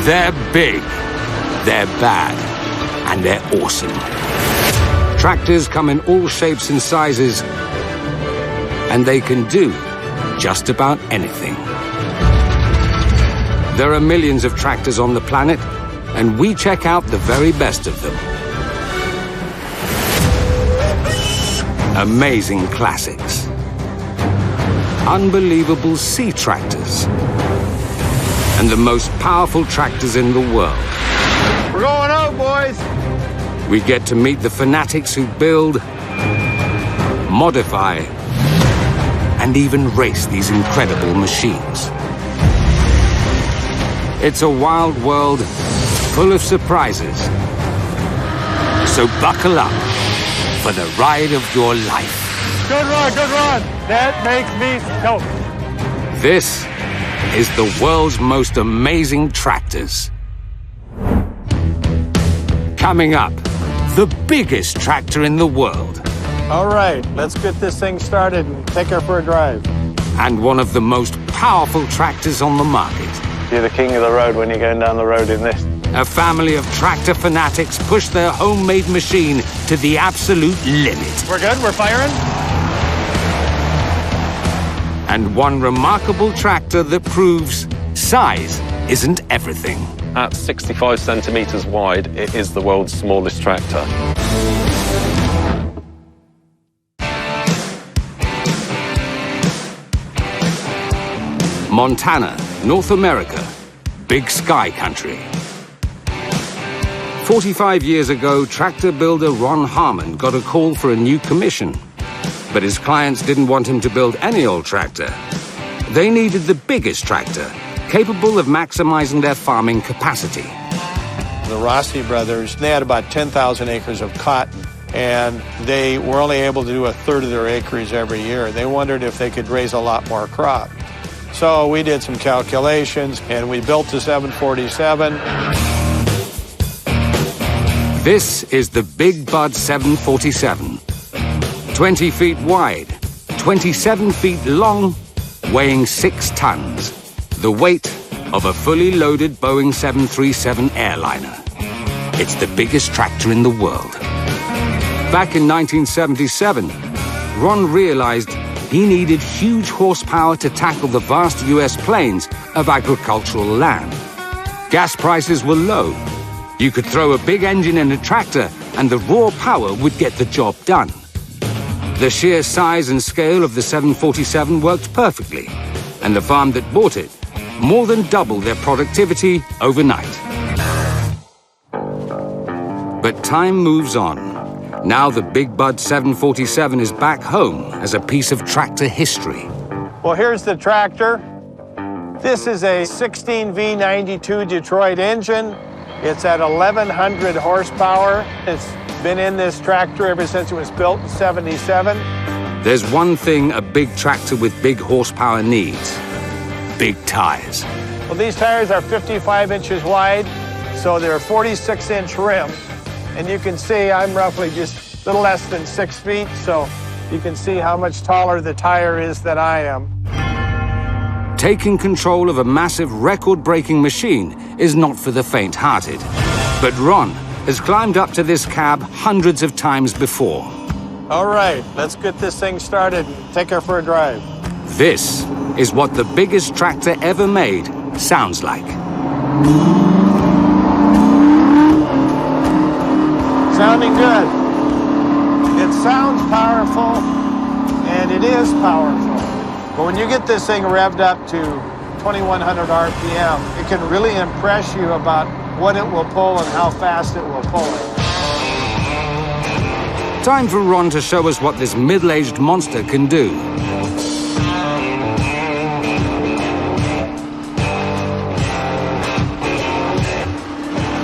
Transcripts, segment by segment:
They're big, they're bad, and they're awesome. Tractors come in all shapes and sizes, and they can do just about anything. There are millions of tractors on the planet, and we check out the very best of them. Amazing classics. Unbelievable sea tractors. And the most powerful tractors in the world. We're going out, boys! We get to meet the fanatics who build, modify, and even race these incredible machines. It's a wild world full of surprises. So buckle up for the ride of your life. Good run, good run! That makes me stoked. This is the world's most amazing tractors. Coming up, the biggest tractor in the world. All right, let's get this thing started and take her for a drive. And one of the most powerful tractors on the market. You're the king of the road when you're going down the road in this. A family of tractor fanatics push their homemade machine to the absolute limit. We're good, we're firing. And one remarkable tractor that proves size isn't everything. At 65 centimeters wide, it is the world's smallest tractor. Montana, North America, big sky country. 45 years ago, tractor builder Ron Harmon got a call for a new commission. But his clients didn't want him to build any old tractor. They needed the biggest tractor, capable of maximizing their farming capacity. The Rossi brothers, they had about 10,000 acres of cotton, and they were only able to do a third of their acreage every year. They wondered if they could raise a lot more crop. So we did some calculations, and we built the 747. This is the Big Bud 747. 20 feet wide, 27 feet long, weighing 6 tons. The weight of a fully loaded Boeing 737 airliner. It's the biggest tractor in the world. Back in 1977, Ron realized he needed huge horsepower to tackle the vast US plains of agricultural land. Gas prices were low. You could throw a big engine in a tractor and the raw power would get the job done. The sheer size and scale of the 747 worked perfectly, and the farm that bought it more than doubled their productivity overnight. But time moves on. Now the Big Bud 747 is back home as a piece of tractor history. Well, here's the tractor. This is a 16V92 Detroit engine. It's at 1,100 horsepower. It's been in this tractor ever since it was built in '77. There's one thing a big tractor with big horsepower needs: big tires. Well, these tires are 55 inches wide, so they're 46-inch rim. And you can see I'm roughly just a little less than 6 feet, so you can see how much taller the tire is than I am. Taking control of a massive record-breaking machine is not for the faint-hearted. But Ron has climbed up to this cab hundreds of times before. All right, let's get this thing started and take her for a drive. This is what the biggest tractor ever made sounds like. Sounding good. It sounds powerful, and it is powerful. But when you get this thing revved up to 2,100 RPM, it can really impress you about what it will pull and how fast it will pull it. Time for Ron to show us what this middle-aged monster can do.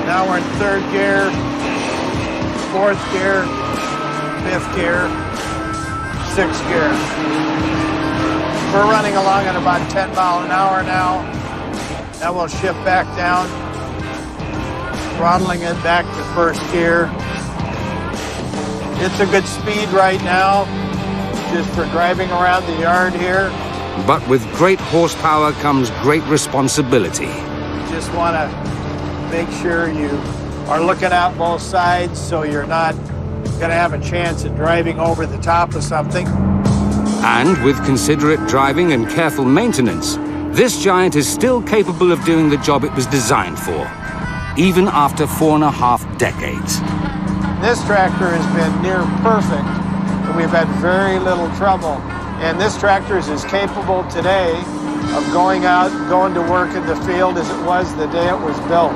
Now we're in 3rd gear, 4th gear, 5th gear, 6th gear. We're running along at about 10 miles an hour now. Now we'll shift back down, throttling it back to 1st gear. It's a good speed right now, just for driving around the yard here. But with great horsepower comes great responsibility. You just want to Make sure you are looking out both sides so you're not going to have a chance at driving over the top of something. And with considerate driving and careful maintenance, this giant is still capable of doing the job it was designed for, even after 4.5 decades. This tractor has been near perfect, and we've had very little trouble. And this tractor is as capable today of going out and going to work in the field as it was the day it was built.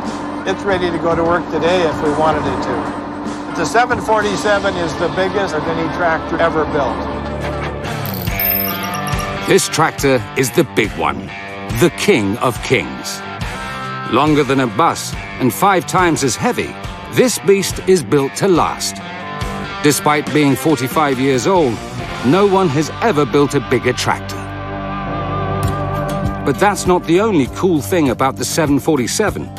It's ready to go to work today if we wanted it to. The 747 is the biggest of any tractor ever built. This tractor is the big one, the king of kings. Longer than a bus and 5 times as heavy, this beast is built to last. Despite being 45 years old, no one has ever built a bigger tractor. But that's not the only cool thing about the 747,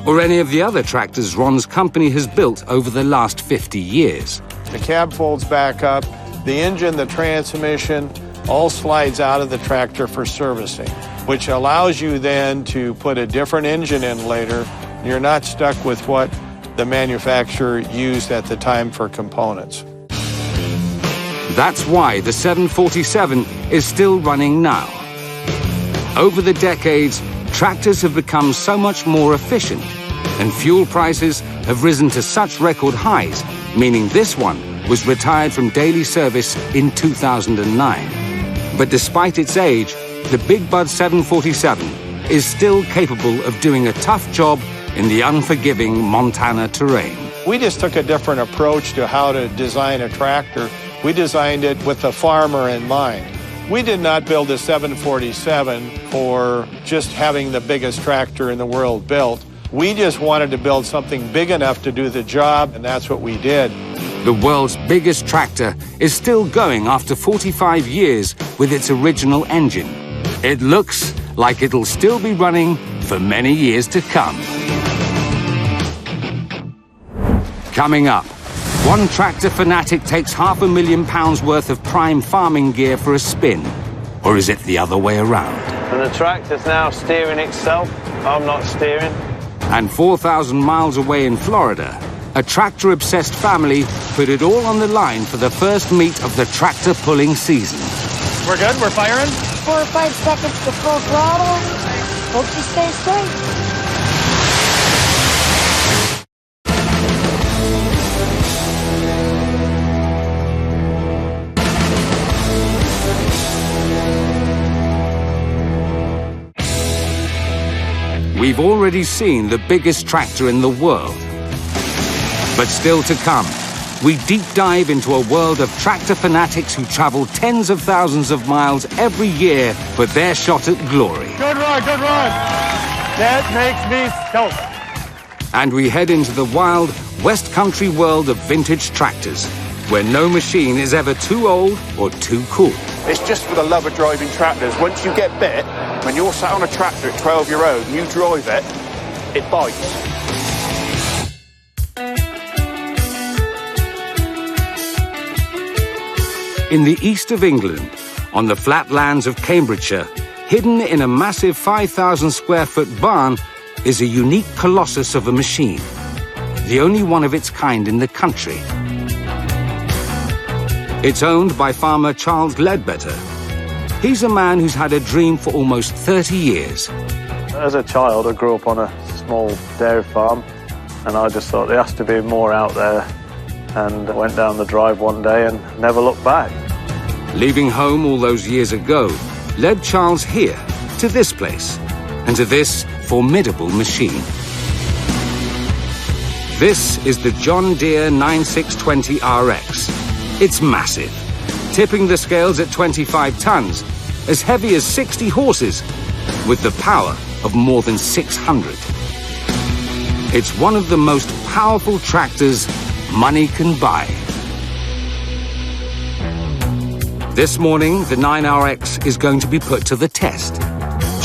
or any of the other tractors Ron's company has built over the last 50 years. The cab folds back up, the engine, the transmission, all slides out of the tractor for servicing, which allows you then to put a different engine in later. You're not stuck with what the manufacturer used at the time for components. That's why the 747 is still running now. Over the decades, tractors have become so much more efficient, and fuel prices have risen to such record highs, meaning this one was retired from daily service in 2009. But despite its age, the Big Bud 747 is still capable of doing a tough job in the unforgiving Montana terrain. We just took a different approach to how to design a tractor. We designed it with the farmer in mind. We did not build a 747 for just having the biggest tractor in the world built. We just wanted to build something big enough to do the job, and that's what we did. The world's biggest tractor is still going after 45 years with its original engine. It looks like it'll still be running for many years to come. Coming up, one tractor fanatic takes £500,000 worth of prime farming gear for a spin. Or is it the other way around? And the tractor's now steering itself. I'm not steering. And 4,000 miles away in Florida, a tractor-obsessed family put it all on the line for the first meet of the tractor pulling season. We're good? We're firing? 4 or 5 seconds to full throttle. Hope you stay straight. We've already seen the biggest tractor in the world. But still to come, we deep dive into a world of tractor fanatics who travel tens of thousands of miles every year for their shot at glory. Good run, good run. That makes me stoked. And we head into the wild West Country world of vintage tractors, where no machine is ever too old or too cool. It's just for the love of driving tractors. Once you get bit, when you're sat on a tractor at 12 years old and you drive it, it bites. In the east of England, on the flat lands of Cambridgeshire, hidden in a massive 5,000 square foot barn, is a unique colossus of a machine, the only one of its kind in the country. It's owned by farmer Charles Ledbetter. He's a man who's had a dream for almost 30 years. As a child, I grew up on a small dairy farm, and I just thought there has to be more out there. And I went down the drive one day and never looked back. Leaving home all those years ago led Charles here, to this place, and to this formidable machine. This is the John Deere 9620 RX. It's massive, tipping the scales at 25 tons, as heavy as 60 horses, with the power of more than 600. It's one of the most powerful tractors money can buy. This morning, the 9RX is going to be put to the test.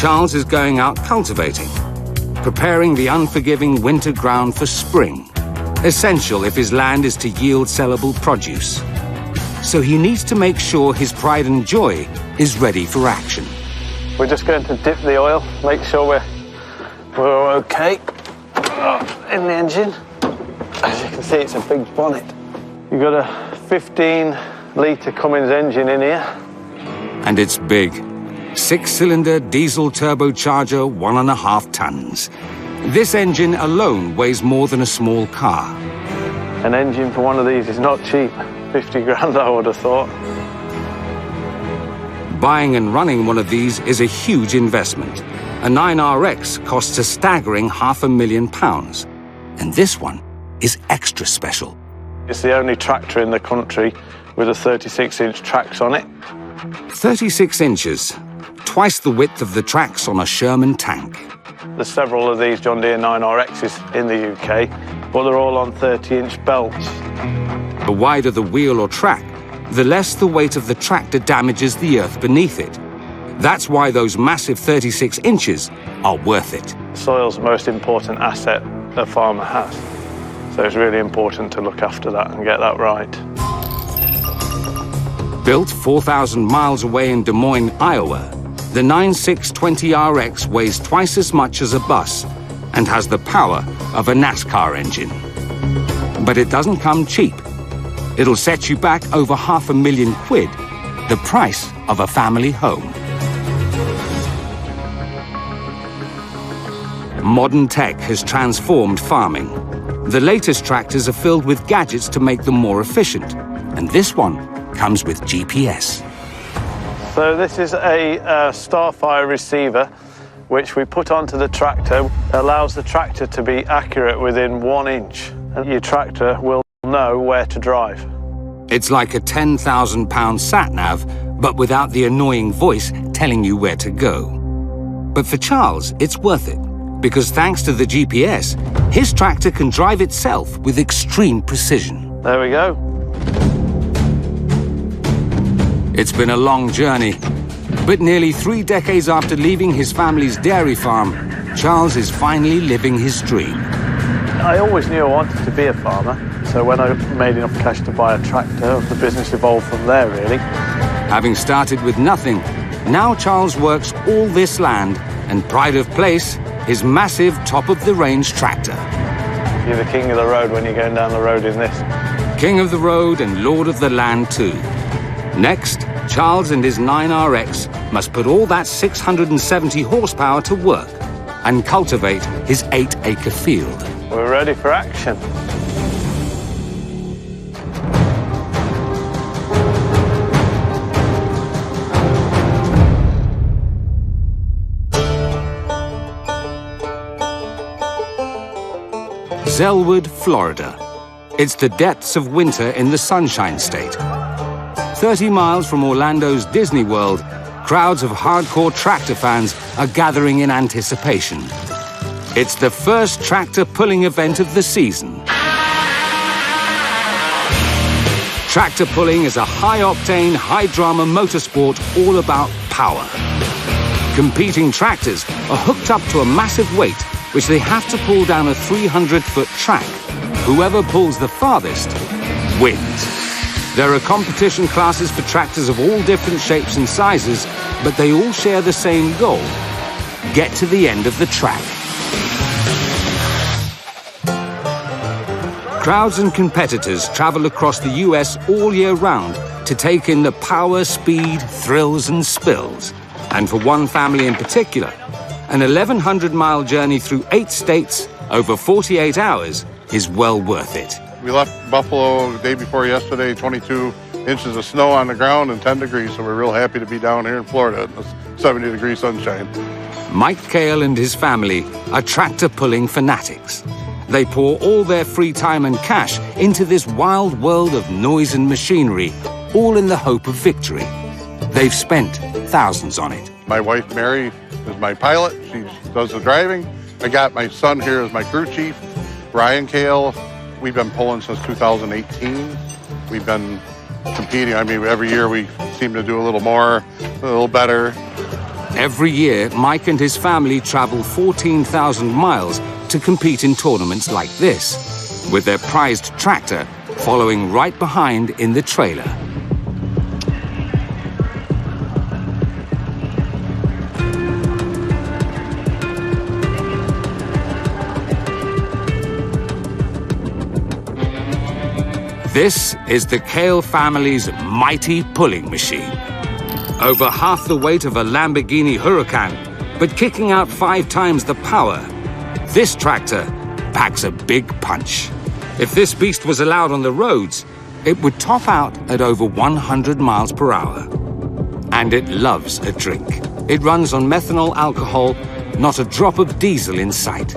Charles is going out cultivating, preparing the unforgiving winter ground for spring, essential if his land is to yield sellable produce. So he needs to make sure his pride and joy is ready for action. We're just going to dip the oil, make sure we're okay. in the engine. As you can see, it's a big bonnet. You've got a 15-litre Cummins engine in here. And it's big. 6-cylinder diesel turbocharger, 1.5 tons. This engine alone weighs more than a small car. An engine for one of these is not cheap. 50 grand, I would have thought. Buying and running one of these is a huge investment. A 9RX costs a staggering £500,000. And this one is extra special. It's the only tractor in the country with a 36-inch tracks on it. 36 inches, twice the width of the tracks on a Sherman tank. There's several of these John Deere 9RXs in the UK, but they're all on 30-inch belts. The wider the wheel or track, the less the weight of the tractor damages the earth beneath it. That's why those massive 36 inches are worth it. Soil's the most important asset a farmer has, so it's really important to look after that and get that right. Built 4,000 miles away in Des Moines, Iowa, the 9620RX weighs twice as much as a bus and has the power of a NASCAR engine. But it doesn't come cheap. It'll set you back over £500,000, the price of a family home. Modern tech has transformed farming. The latest tractors are filled with gadgets to make them more efficient, and this one comes with GPS. So this is a Starfire receiver which we put onto the tractor. It allows the tractor to be accurate within 1 inch, and your tractor will know where to drive. It's like a £10,000 sat-nav, but without the annoying voice telling you where to go. But for Charles, it's worth it, because thanks to the GPS, his tractor can drive itself with extreme precision. There we go. It's been a long journey, but nearly 3 decades after leaving his family's dairy farm, Charles is finally living his dream. I always knew I wanted to be a farmer, so when I made enough cash to buy a tractor, the business evolved from there, really. Having started with nothing, now Charles works all this land, and pride of place, his massive top-of-the-range tractor. You're the king of the road when you're going down the road in this. King of the road and lord of the land too. Next, Charles and his 9RX must put all that 670 horsepower to work and cultivate his 8-acre field. We're ready for action. Zellwood, Florida. It's the depths of winter in the Sunshine State. 30 miles from Orlando's Disney World, crowds of hardcore tractor fans are gathering in anticipation. It's the first tractor pulling event of the season. Tractor pulling is a high-octane, high-drama motorsport all about power. Competing tractors are hooked up to a massive weight, which they have to pull down a 300-foot track. Whoever pulls the farthest wins. There are competition classes for tractors of all different shapes and sizes, but they all share the same goal: get to the end of the track. Crowds and competitors travel across the US all year round to take in the power, speed, thrills and spills. And for one family in particular, an 1,100-mile journey through 8 states over 48 hours is well worth it. We left Buffalo the day before yesterday, 22 inches of snow on the ground and 10 degrees, so we're real happy to be down here in Florida in the 70-degree sunshine. Mike Cale and his family are tractor-pulling fanatics. They pour all their free time and cash into this wild world of noise and machinery, all in the hope of victory. They've spent thousands on it. My wife, Mary, is my pilot. She does the driving. I got my son here as my crew chief, Ryan Cale. We've been pulling since 2018. We've been competing. I mean, every year we seem to do a little more, a little better. Every year, Mike and his family travel 14,000 miles to compete in tournaments like this, with their prized tractor following right behind in the trailer. This is the Kale family's mighty pulling machine. Over half the weight of a Lamborghini Huracan, but kicking out 5 times the power, this tractor packs a big punch. If this beast was allowed on the roads, it would top out at over 100 miles per hour. And it loves a drink. It runs on methanol alcohol, not a drop of diesel in sight.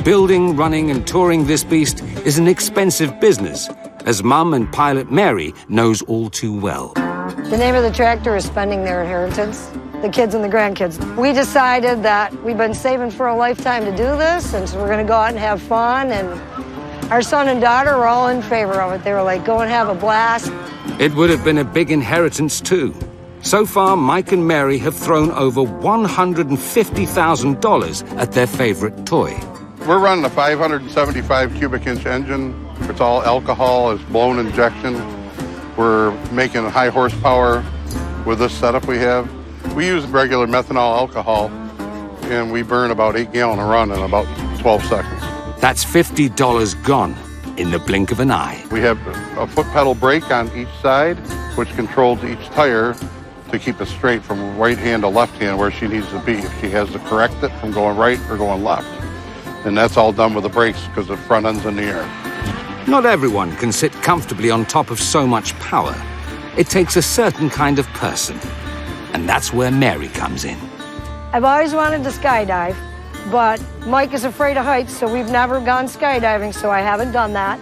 Building, running, and touring this beast is an expensive business, as Mum and pilot Mary knows all too well. The name of the tractor is Spending Their Inheritance, the kids and the grandkids. We decided that we've been saving for a lifetime to do this, and so we're going to go out and have fun, and our son and daughter were all in favor of it. They were like, go and have a blast. It would have been a big inheritance too. So far, Mike and Mary have thrown over $150,000 at their favorite toy. We're running a 575 cubic inch engine. It's all alcohol, it's blown injection. We're making high horsepower with this setup we have. We use regular methanol alcohol, and we burn about 8 gallons a run in about 12 seconds. That's $50 gone in the blink of an eye. We have a foot pedal brake on each side, which controls each tire to keep it straight from right hand to left hand where she needs to be. If she has to correct it from going right or going left. And that's all done with the brakes because the front end's in the air. Not everyone can sit comfortably on top of so much power. It takes a certain kind of person. And that's where Mary comes in. I've always wanted to skydive, but Mike is afraid of heights, so we've never gone skydiving, so I haven't done that.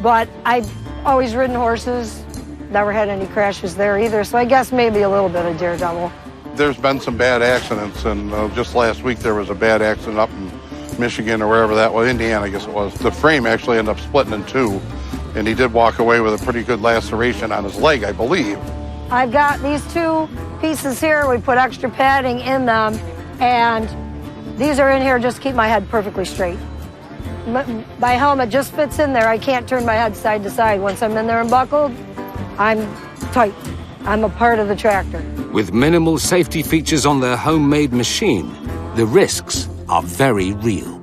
But I've always ridden horses, never had any crashes there either, so I guess maybe a little bit of daredevil. There's been some bad accidents, and just last week there was a bad accident up in Michigan or wherever that was, Indiana, I guess it was. The frame actually ended up splitting in 2, and he did walk away with a pretty good laceration on his leg, I believe. I've got these 2 pieces here. We put extra padding in them, and these are in here just to keep my head perfectly straight. My helmet just fits in there. I can't turn my head side to side. Once I'm in there and buckled, I'm tight. I'm a part of the tractor. With minimal safety features on their homemade machine, the risks are very real.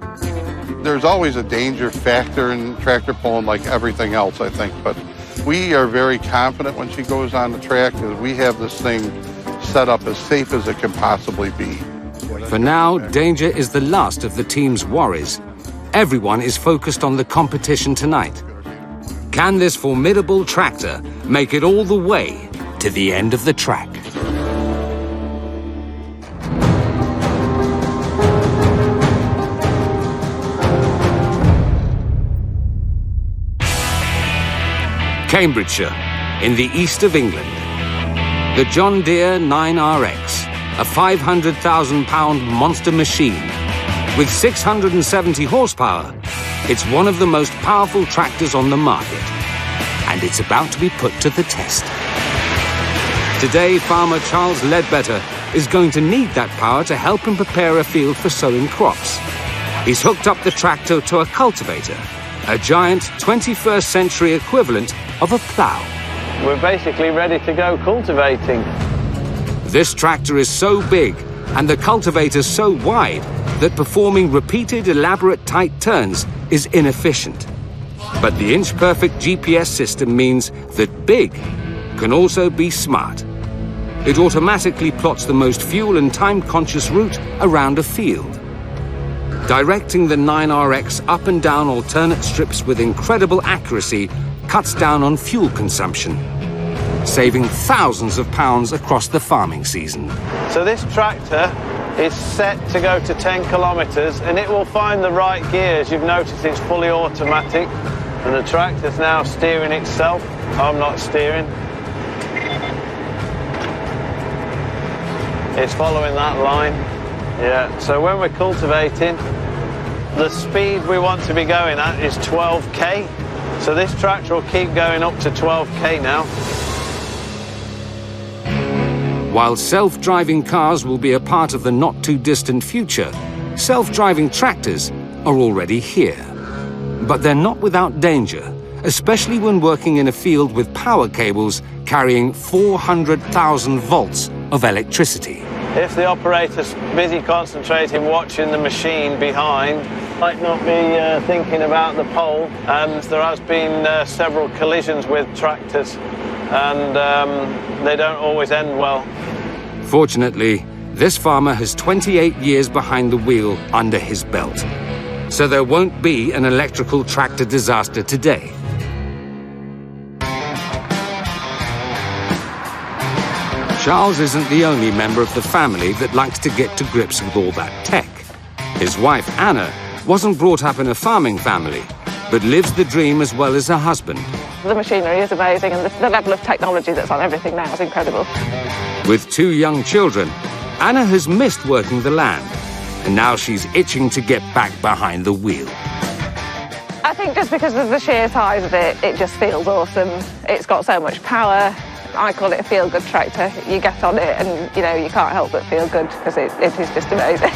There's always a danger factor in tractor pulling like everything else, I think, but we are very confident when she goes on the track that we have this thing set up as safe as it can possibly be. For now, danger is the last of the team's worries. Everyone is focused on the competition tonight. Can this formidable tractor make it all the way to the end of the track? Cambridgeshire, in the east of England. The John Deere 9RX, a 500,000-pound monster machine. With 670 horsepower, it's one of the most powerful tractors on the market. And it's about to be put to the test. Today, farmer Charles Ledbetter is going to need that power to help him prepare a field for sowing crops. He's hooked up the tractor to a cultivator, a giant 21st century equivalent of a plough. We're basically ready to go cultivating. This tractor is so big and the cultivator so wide that performing repeated elaborate tight turns is inefficient. But the inch-perfect GPS system means that big can also be smart. It automatically plots the most fuel and time-conscious route around a field. Directing the 9RX up and down alternate strips with incredible accuracy cuts down on fuel consumption, saving thousands of pounds across the farming season. So this tractor is set to go to 10 kilometres and it will find the right gears. You've noticed it's fully automatic and the tractor's now steering itself. I'm not steering. It's following that line. Yeah, so when we're cultivating, the speed we want to be going at is 12k. So this tractor will keep going up to 12k now. While self-driving cars will be a part of the not-too-distant future, self-driving tractors are already here. But they're not without danger, especially when working in a field with power cables carrying 400,000 volts of electricity. If the operator's busy concentrating, watching the machine behind, might not be thinking about the pole, and there has been several collisions with tractors, and they don't always end well. Fortunately, this farmer has 28 years behind the wheel under his belt, so there won't be an electrical tractor disaster today. Charles isn't the only member of the family that likes to get to grips with all that tech. His wife, Anna, wasn't brought up in a farming family, but lives the dream as well as her husband. The machinery is amazing, and the level of technology that's on everything now is incredible. With 2 young children, Anna has missed working the land, and now she's itching to get back behind the wheel. I think just because of the sheer size of it, it just feels awesome. It's got so much power. I call it a feel-good tractor. You get on it and, you know, you can't help but feel good because it is just amazing.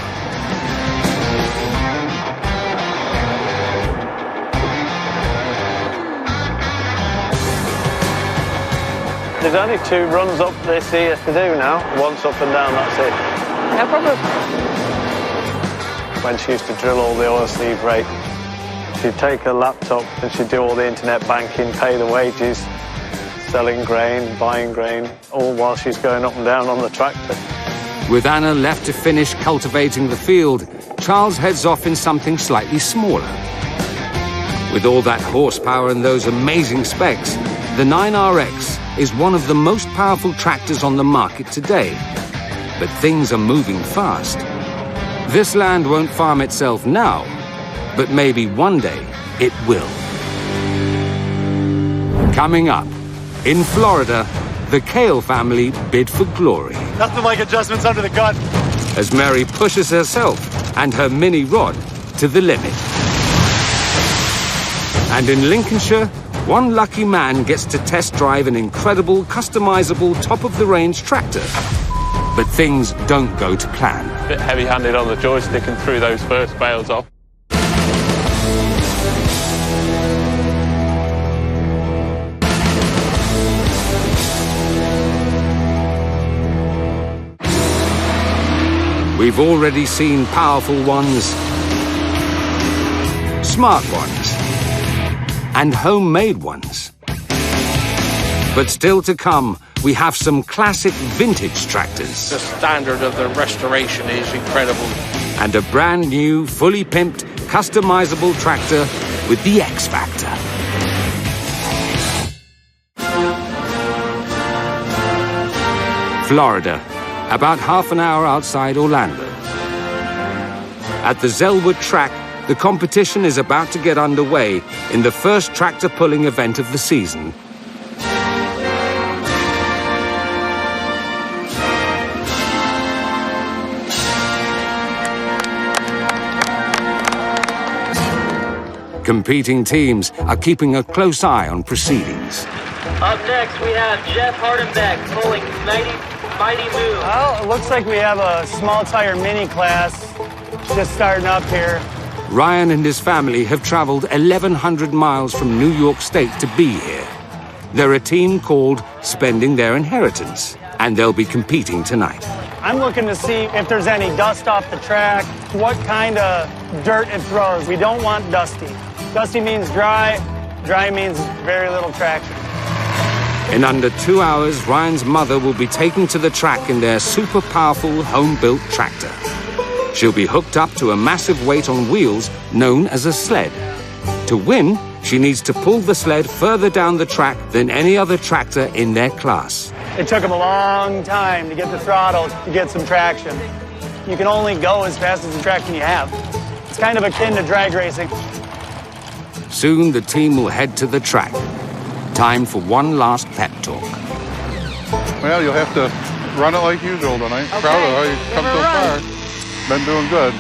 There's only 2 runs up this here to do now. Once up and down, that's it. No problem. When she used to drill all the oil sleeve rate, she'd take her laptop and she'd do all the internet banking, pay the wages, selling grain, buying grain, all while she's going up and down on the tractor. With Anna left to finish cultivating the field, Charles heads off in something slightly smaller. With all that horsepower and those amazing specs, the 9RX is one of the most powerful tractors on the market today. But things are moving fast. This land won't farm itself now, but maybe one day it will. Coming up, in Florida, the Kale family bid for glory. Nothing like adjustments under the gun. As Mary pushes herself and her mini rod to the limit. And in Lincolnshire, one lucky man gets to test drive an incredible, customizable, top-of-the-range tractor. But things don't go to plan. A bit heavy-handed on the joystick and threw those first bales off. We've already seen powerful ones, smart ones, and homemade ones. But still to come, we have some classic vintage tractors. The standard of the restoration is incredible. And a brand new, fully pimped, customizable tractor with the X Factor. Florida, about half an hour outside Orlando. At the Zellwood track, the competition is about to get underway in the first tractor pulling event of the season. Competing teams are keeping a close eye on proceedings. Up next, we have Jeff Hardenbeck pulling Mighty Moo. Well, it looks like we have a small tire mini class just starting up here. Ryan and his family have traveled 1,100 miles from New York State to be here. They're a team called Spending Their Inheritance, and they'll be competing tonight. I'm looking to see if there's any dust off the track, what kind of dirt it throws. We don't want dusty. Dusty means dry, dry means very little traction. In under 2 hours, Ryan's mother will be taken to the track in their super powerful home-built tractor. She'll be hooked up to a massive weight on wheels known as a sled. To win, she needs to pull the sled further down the track than any other tractor in their class. It took them a long time to get the throttle to get some traction. You can only go as fast as the traction you have. It's kind of akin to drag racing. Soon the team will head to the track. Time for one last pep talk. Well, you'll have to run it like usual tonight. Okay. Proud of how you've come so far. Been doing good.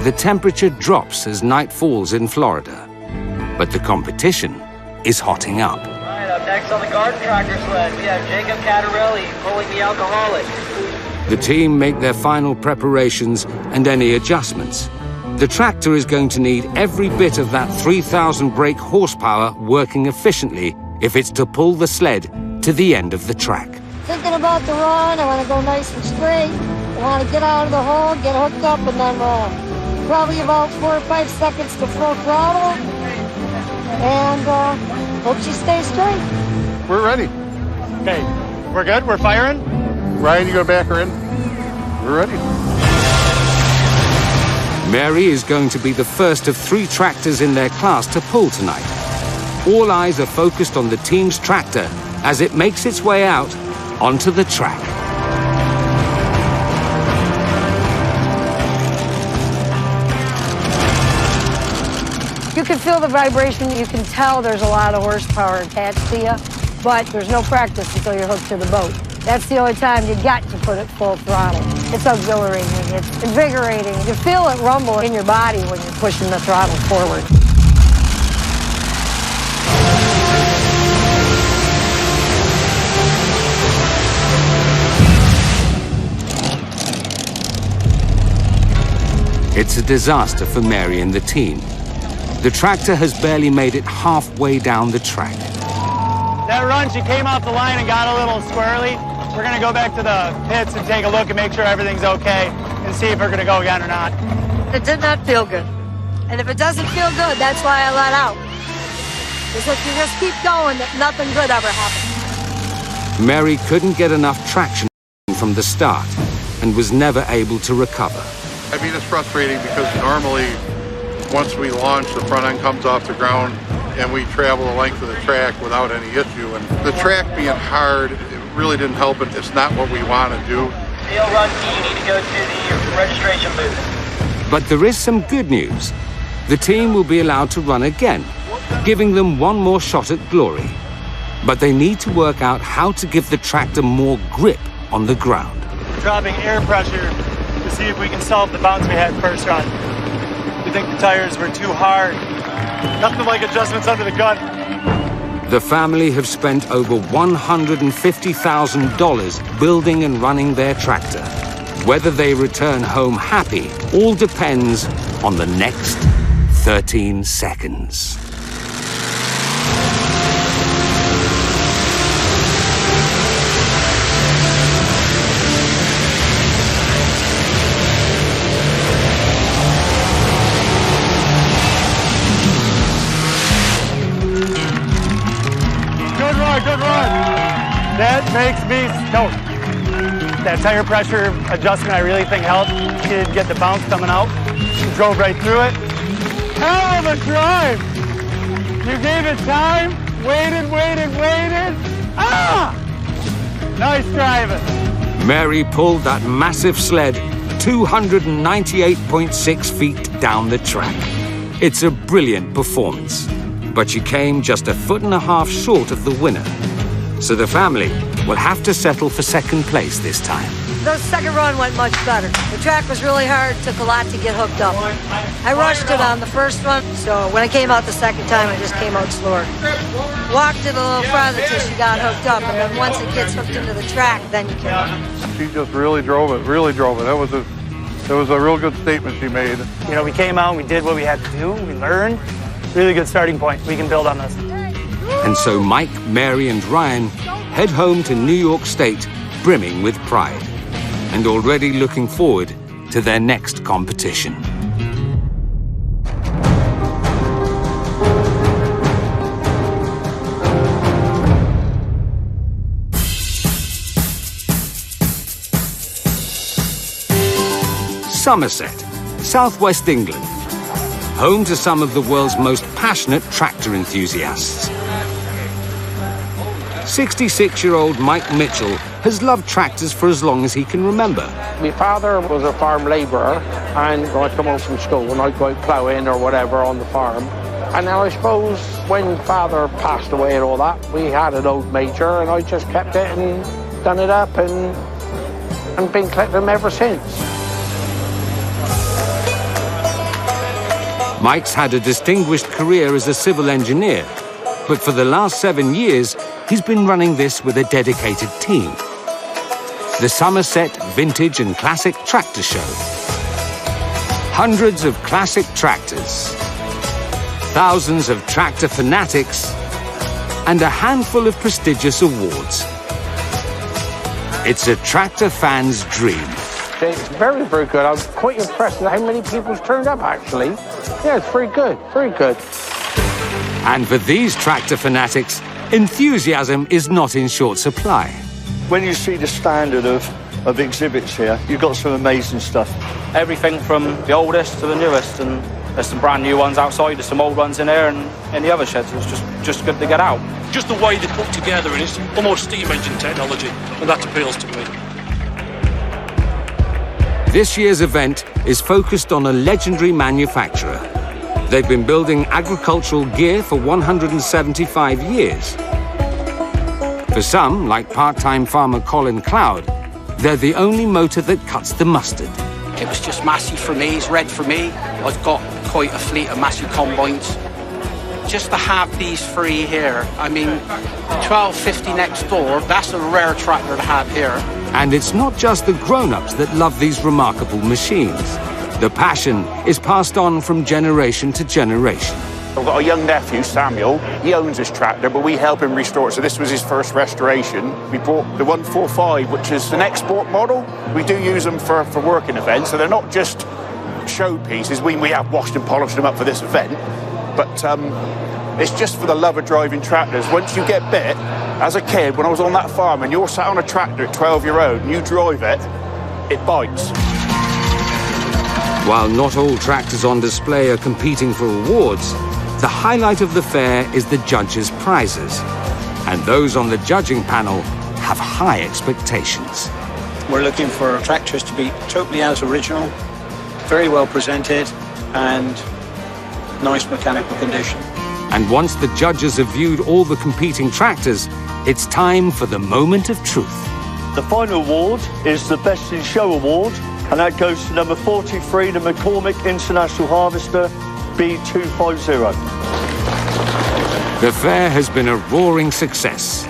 The temperature drops as night falls in Florida, but the competition is hotting up. All right, up next on the garden tractor sled, we have Jacob Catarelli pulling the Alcoholic. The team make their final preparations and any adjustments. The tractor is going to need every bit of that 3,000 brake horsepower working efficiently if it's to pull the sled to the end of the track. thinking about the run. I want to go nice and straight. I want to get out of the hole, get hooked up, and then probably about 4 or 5 seconds to full throttle. And hope she stays straight. We're ready. Okay, we're good? We're firing? Ryan, you gonna back her in? We're ready. Mary is going to be the first of 3 tractors in their class to pull tonight. All eyes are focused on the team's tractor as it makes its way out onto the track. You can feel the vibration. You can tell there's a lot of horsepower attached to you, but there's no practice until you're hooked to the boat. That's the only time you got to put it full throttle. It's exhilarating. It's invigorating. You feel it rumble in your body when you're pushing the throttle forward. It's a disaster for Mary and the team. The tractor has barely made it halfway down the track. That run, she came off the line and got a little squirrely. We're going to go back to the pits and take a look and make sure everything's okay and see if we're going to go again or not. It did not feel good. And if it doesn't feel good, that's why I let out. Because if you just keep going, nothing good ever happens. Mary couldn't get enough traction from the start and was never able to recover. I mean, it's frustrating because normally once we launch, the front end comes off the ground and we travel the length of the track without any issue. And the track being hard, it really didn't help it. It's not what we want to do. Seal run B, you need to go to the registration booth. But there is some good news. The team will be allowed to run again, giving them one more shot at glory. But they need to work out how to give the tractor more grip on the ground. Dropping air pressure to see if we can solve the bounce we had first run. We think the tires were too hard. Nothing like adjustments under the gun. The family have spent over $150,000 building and running their tractor. Whether they return home happy all depends on the next 13 seconds. Good run. That makes me stoked. That tire pressure adjustment I really think helped. She didn't get the bounce coming out. She drove right through it. Hell of a drive. You gave it time, waited. Ah! Nice driving. Mary pulled that massive sled 298.6 feet down the track. It's a brilliant performance. But she came just 1.5 feet short of the winner. So the family will have to settle for second place this time. The second run went much better. The track was really hard, took a lot to get hooked up. I rushed it on the first run, so when I came out the second time, I just came out slower. Walked it a little farther till she got hooked up, and then once it gets hooked into the track, then you can. She just really drove it. That was a real good statement she made. You know, we came out, we did what we had to do, we learned. Really good starting point. We can build on this. And so Mike, Mary, and Ryan head home to New York State, brimming with pride, and already looking forward to their next competition. Somerset, southwest England. Home to some of the world's most passionate tractor enthusiasts. 66-year-old Mike Mitchell has loved tractors for as long as he can remember. My father was a farm labourer, and I'd come home from school and I'd go out ploughing or whatever on the farm. And now I suppose when father passed away and all that, we had an old Major, and I just kept it and done it up and been collecting them ever since. Mike's had a distinguished career as a civil engineer, but for the last 7 years, he's been running this with a dedicated team. The Somerset Vintage and Classic Tractor Show. Hundreds of classic tractors, thousands of tractor fanatics, and a handful of prestigious awards. It's a tractor fan's dream. It's very, very good. I'm quite impressed with how many people's turned up, actually. Yeah, it's very good, very good. And for these tractor fanatics, enthusiasm is not in short supply. When you see the standard of exhibits here, you've got some amazing stuff. Everything from the oldest to the newest, and there's some brand new ones outside, there's some old ones in there, and in the other sheds. It's just good to get out. Just the way they put together, and it's almost steam engine technology, and that appeals to me. This year's event is focused on a legendary manufacturer. They've been building agricultural gear for 175 years. For some, like part-time farmer Colin Cloud, they're the only motor that cuts the mustard. It was just Massey for me, it's red for me. I've got quite a fleet of Massey combines. Just to have these three here, I mean, 1250 next door, that's a rare tractor to have here. And it's not just the grown-ups that love these remarkable machines. The passion is passed on from generation to generation. I've got a young nephew, Samuel. He owns this tractor, but we help him restore it. So this was his first restoration. We bought the 145, which is an export model. We do use them for working events, so they're not just showpieces. We have washed and polished them up for this event, but it's just for the love of driving tractors. Once you get bit, as a kid, when I was on that farm and you're sat on a tractor at 12-year-old and you drive it, it bites. While not all tractors on display are competing for awards, the highlight of the fair is the judges' prizes. And those on the judging panel have high expectations. We're looking for tractors to be totally as original, very well presented, and nice mechanical condition. And once the judges have viewed all the competing tractors, it's time for the moment of truth. The final award is the Best in Show Award, and that goes to number 43, the McCormick International Harvester B250. The fair has been a roaring success.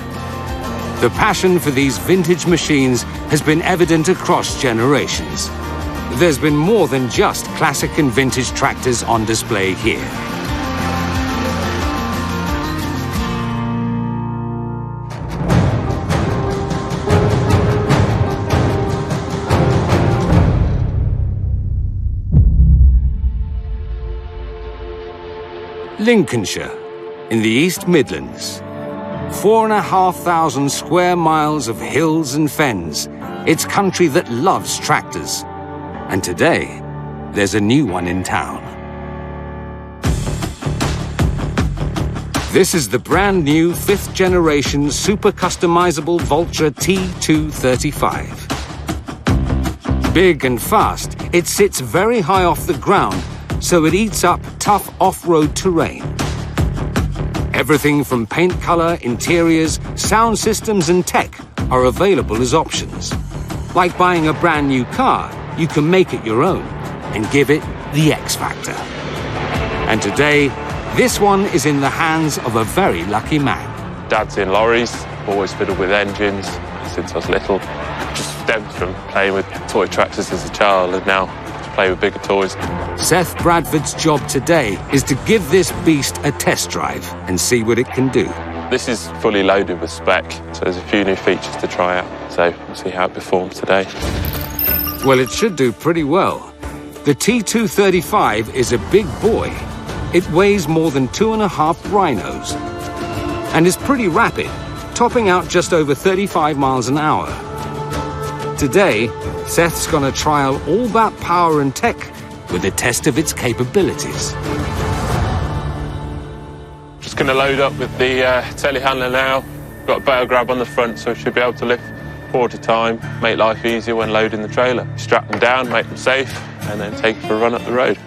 The passion for these vintage machines has been evident across generations. There's been more than just classic and vintage tractors on display here. Lincolnshire, in the East Midlands. 4,500 square miles of hills and fens. It's country that loves tractors. And today, there's a new one in town. This is the brand new 5th generation super customizable Vulture T235. Big and fast, it sits very high off the ground, so it eats up tough off-road terrain. Everything from paint color, interiors, sound systems and tech are available as options. Like buying a brand new car, you can make it your own and give it the X factor. And today, this one is in the hands of a very lucky man. Dad's in lorries, always fiddled with engines since I was little. Just stems from playing with toy tractors as a child and now to play with bigger toys. Seth Bradford's job today is to give this beast a test drive and see what it can do. This is fully loaded with spec, so there's a few new features to try out. So we'll see how it performs today. Well, it should do pretty well. The T235 is a big boy. It weighs more than 2.5 rhinos and is pretty rapid, topping out just over 35 miles an hour. Today, Seth's gonna trial all that power and tech with a test of its capabilities. Just going to load up with the telehandler now. Got a better grab on the front, so we should be able to lift 4 at a time, make life easier when loading the trailer. Strap them down, make them safe, and then take it for a run up the road.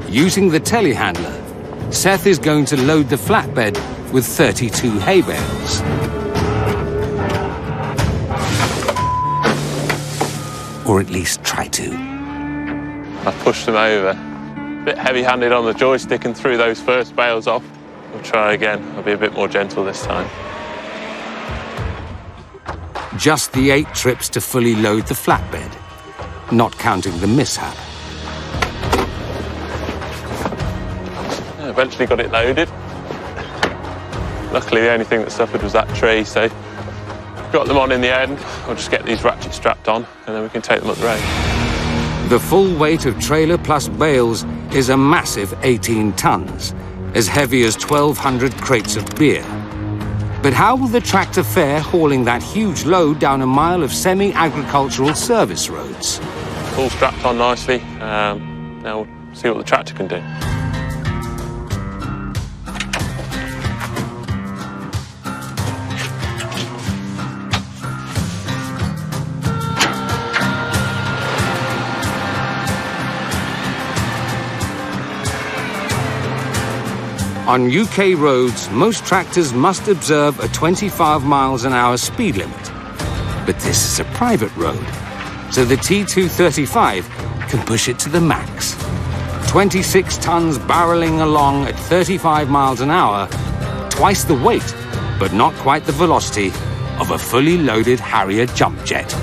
Using the telehandler, Seth is going to load the flatbed with 32 hay bales. Or at least try to. I pushed them over. A bit heavy-handed on the joystick and threw those first bales off. We'll try again. I'll be a bit more gentle this time. Just the 8 trips to fully load the flatbed, not counting the mishap. Eventually got it loaded. Luckily, the only thing that suffered was that tree, so got them on in the end. I'll just get these ratchets strapped on, and then we can take them up the road. The full weight of trailer plus bales is a massive 18 tons, as heavy as 1,200 crates of beer. But how will the tractor fare hauling that huge load down a mile of semi-agricultural service roads? All strapped on nicely. Now we'll see what the tractor can do. On UK roads, most tractors must observe a 25 miles an hour speed limit. But this is a private road, so the T235 can push it to the max. 26 tons barreling along at 35 miles an hour, twice the weight, but not quite the velocity of a fully loaded Harrier jump jet.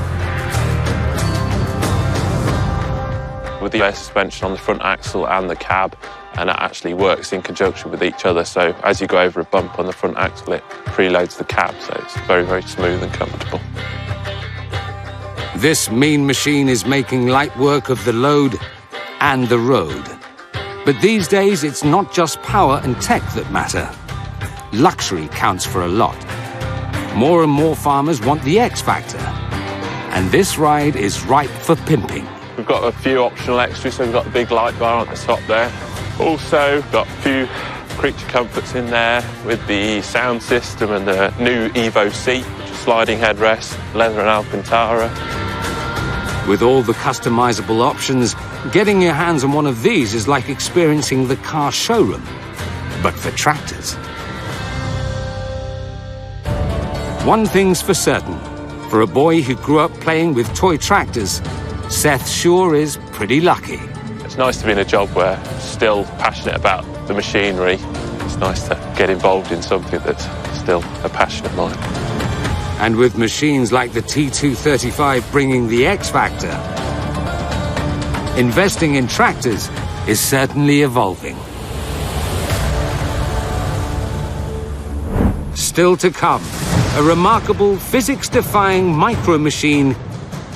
With the air suspension on the front axle and the cab, and it actually works in conjunction with each other. So as you go over a bump on the front axle, it preloads the cab, so it's very, very smooth and comfortable. This mean machine is making light work of the load and the road. But these days, it's not just power and tech that matter. Luxury counts for a lot. More and more farmers want the X Factor. And this ride is ripe for pimping. We've got a few optional extras, so we've got a big light bar at the top there. Also got a few creature comforts in there with the sound system and the new Evo seat, which is sliding headrest, leather and Alcantara. With all the customizable options, getting your hands on one of these is like experiencing the car showroom, but for tractors. One thing's for certain, for a boy who grew up playing with toy tractors, Seth sure is pretty lucky. It's nice to be in a job where I'm still passionate about the machinery. It's nice to get involved in something that's still a passion of mine. And with machines like the T235 bringing the X Factor, investing in tractors is certainly evolving. Still to come, a remarkable physics-defying micro-machine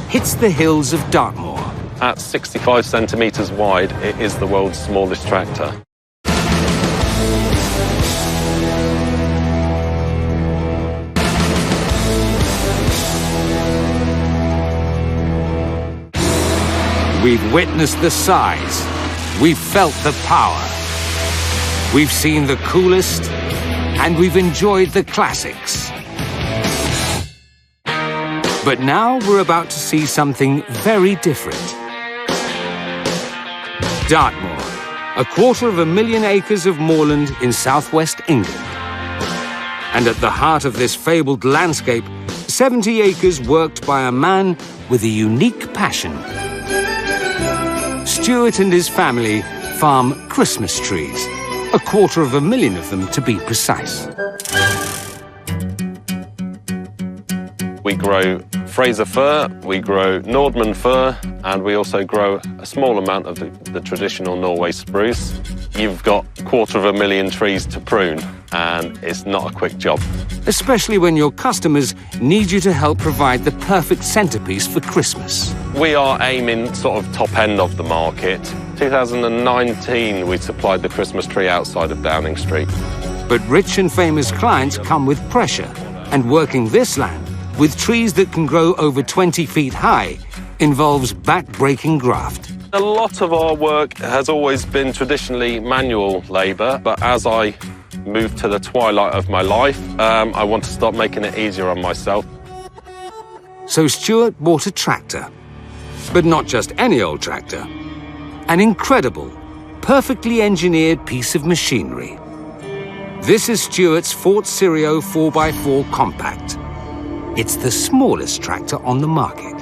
hits the hills of Dartmoor. At 65 centimetres wide, it is the world's smallest tractor. We've witnessed the size. We've felt the power. We've seen the coolest, and we've enjoyed the classics. But now we're about to see something very different. Dartmoor, 250,000 acres of moorland in southwest England. And at the heart of this fabled landscape, 70 acres worked by a man with a unique passion. Stuart and his family farm Christmas trees, 250,000 of them to be precise. We grow Fraser fir, we grow Nordman fir, and we also grow a small amount of the traditional Norway spruce. You've got 250,000 trees to prune, and it's not a quick job. Especially when your customers need you to help provide the perfect centerpiece for Christmas. We are aiming sort of top end of the market. 2019, we supplied the Christmas tree outside of Downing Street. But rich and famous clients come with pressure, and working this land with trees that can grow over 20 feet high involves back-breaking graft. A lot of our work has always been traditionally manual labour, but as I moved to the twilight of my life, I want to start making it easier on myself. So Stuart bought a tractor, but not just any old tractor. An incredible, perfectly engineered piece of machinery. This is Stuart's Fort Sirio 4x4 Compact. It's the smallest tractor on the market.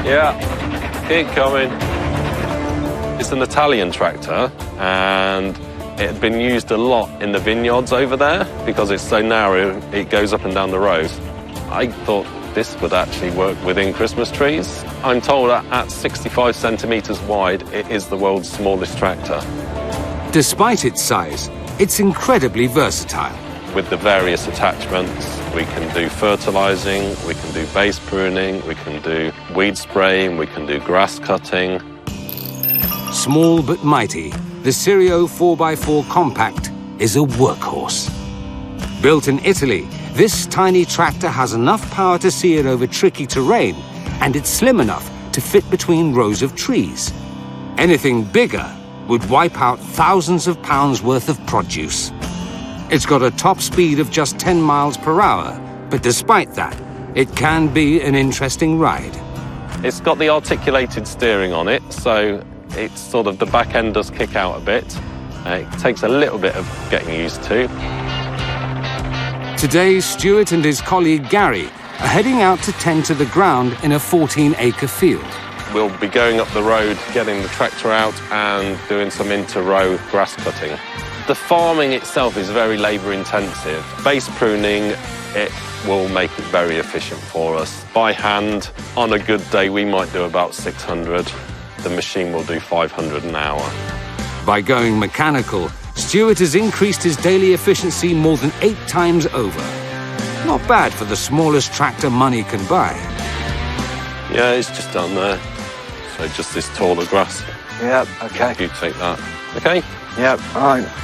Yeah, keep coming. It's an Italian tractor, and it had been used a lot in the vineyards over there because it's so narrow, it goes up and down the road. I thought this would actually work within Christmas trees. I'm told that at 65 centimetres wide, it is the world's smallest tractor. Despite its size, it's incredibly versatile. With the various attachments, we can do fertilising, we can do base pruning, we can do weed spraying, we can do grass cutting. Small but mighty, the Serio 4x4 Compact is a workhorse. Built in Italy, this tiny tractor has enough power to see it over tricky terrain, and it's slim enough to fit between rows of trees. Anything bigger would wipe out thousands of pounds worth of produce. It's got a top speed of just 10 miles per hour, but despite that, it can be an interesting ride. It's got the articulated steering on it, so it's sort of the back end does kick out a bit. It takes a little bit of getting used to. Today, Stuart and his colleague Gary are heading out to tend to the ground in a 14-acre field. We'll be going up the road, getting the tractor out and doing some inter-row grass cutting. The farming itself is very labour-intensive. Base pruning, it will make it very efficient for us. By hand, on a good day, we might do about 600. The machine will do 500 an hour. By going mechanical, Stuart has increased his daily efficiency more than 8 times over. Not bad for the smallest tractor money can buy. Yeah, it's just down there. So just this taller grass. Yep, okay. You take that. Okay? Yep, all right.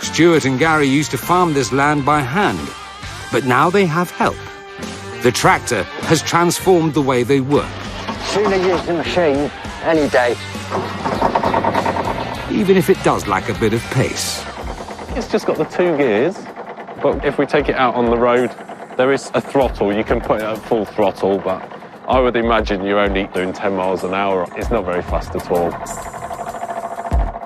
Stuart and Gary used to farm this land by hand, but now they have help. The tractor has transformed the way they work. Sooner use the machine any day. Even if it does lack a bit of pace. It's just got the 2 gears, but if we take it out on the road, there is a throttle. You can put it at full throttle, but I would imagine you're only doing 10 miles an hour. It's not very fast at all.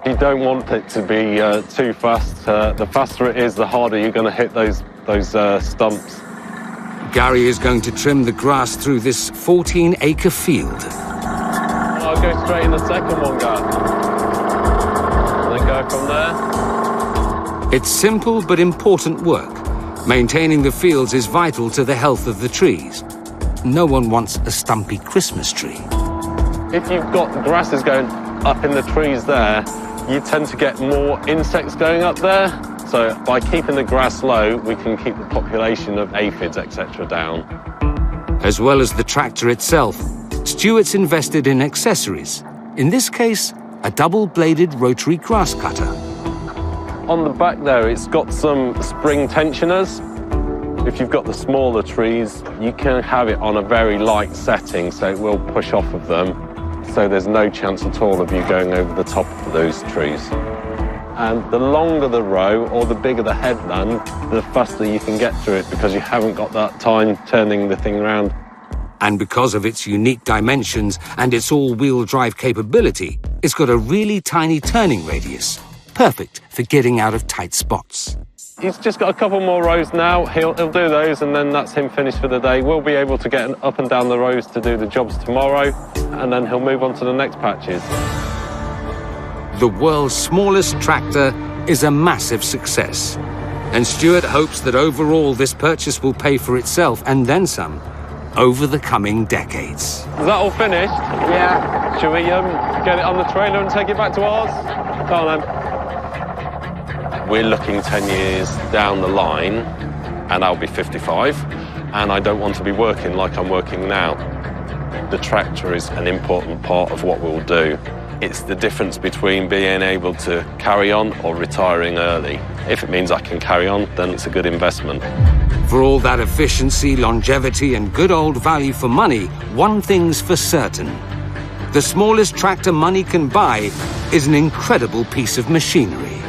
You don't want it to be too fast. The faster it is, the harder you're going to hit those stumps. Gary is going to trim the grass through this 14-acre field. I'll go straight in the second one, guys. And then go from there. It's simple but important work. Maintaining the fields is vital to the health of the trees. No one wants a stumpy Christmas tree. If you've got grasses going up in the trees there, you tend to get more insects going up there. So by keeping the grass low, we can keep the population of aphids, etc. down. As well as the tractor itself, Stuart's invested in accessories. In this case, a double-bladed rotary grass cutter. On the back there, it's got some spring tensioners. If you've got the smaller trees, you can have it on a very light setting, so it will push off of them. So there's no chance at all of you going over the top of those trees. And the longer the row, or the bigger the headland, the faster you can get through it because you haven't got that time turning the thing around. And because of its unique dimensions and its all-wheel drive capability, it's got a really tiny turning radius, perfect for getting out of tight spots. He's just got a couple more rows now. He'll do those, and then that's him finished for the day. We'll be able to get up and down the rows to do the jobs tomorrow, and then he'll move on to the next patches. The world's smallest tractor is a massive success. And Stuart hopes that overall this purchase will pay for itself, and then some, over the coming decades. Is that all finished? Yeah. Shall we get it on the trailer and take it back to ours? Come on then. We're looking 10 years down the line, and I'll be 55, and I don't want to be working like I'm working now. The tractor is an important part of what we'll do. It's the difference between being able to carry on or retiring early. If it means I can carry on, then it's a good investment. For all that efficiency, longevity, and good old value for money, one thing's for certain. The smallest tractor money can buy is an incredible piece of machinery.